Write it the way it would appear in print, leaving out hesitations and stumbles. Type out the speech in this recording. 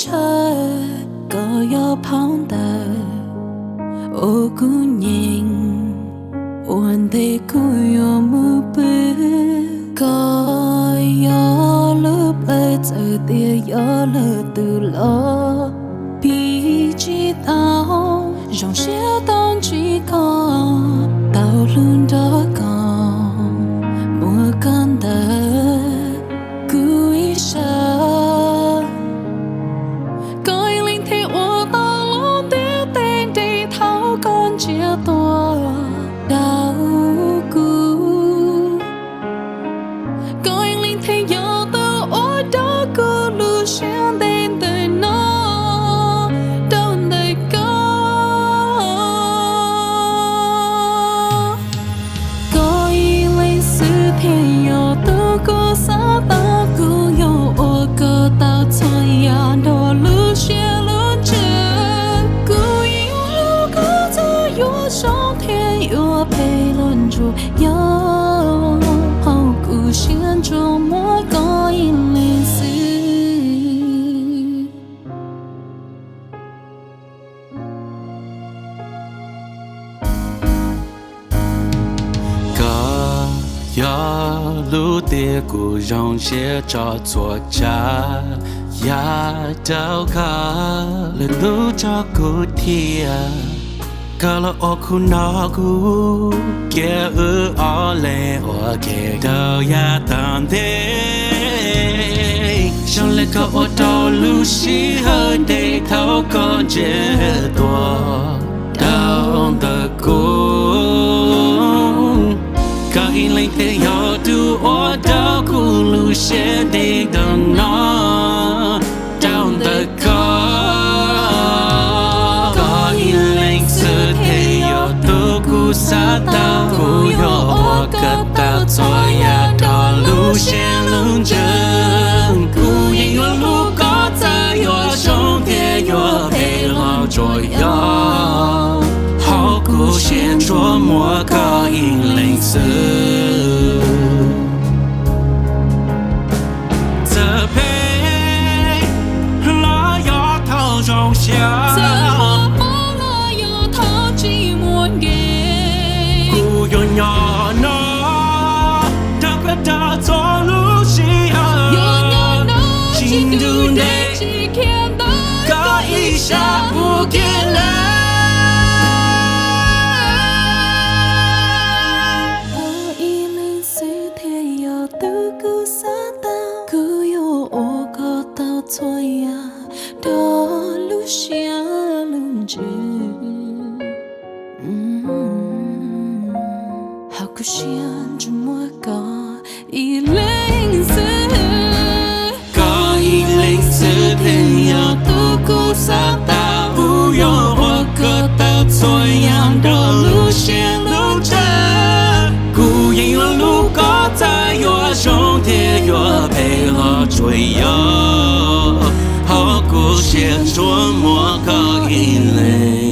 车ก็ยอพองเตอโอกุญิงวันเดกุยอมูปืก็ยอลุบเอเจอเตียยอเลตุลอปีจีตาว用些当几个道路的高莫干的故意生有好故乡中莫高音类似歌要路的故让写着作家呀到卡了路着故天Kalau aku naku kia oleh oke kau ya tante Chẳng lẽ cậu đâu lưu sĩ hơn để thấu con chết tua đau tờ cung Cậu in lên thế yo tu ở đâu cũng lưu sĩ để đằng nó đau tờ cung sa ta ku yo ka ta cho ya da lu xian lung zhen ku yin yo lu ko za yo shong tie yo pei lao joy yo hao ku xian chuo mo ka yin ling si这辈老要头中下nhỏ nó đã quyết đã cho lúc gì à chính đủ để có ý xa bu kia lại có ý lên sự thế yo tư cứ xa tao cứ yo ô có tao thôi à đó lúc xia lưng chữ故乡这么高，104，高104天要度过沙大不用我可到错样的路线路程，孤影有路高在我胸贴我陪我追游，好故乡琢磨高104。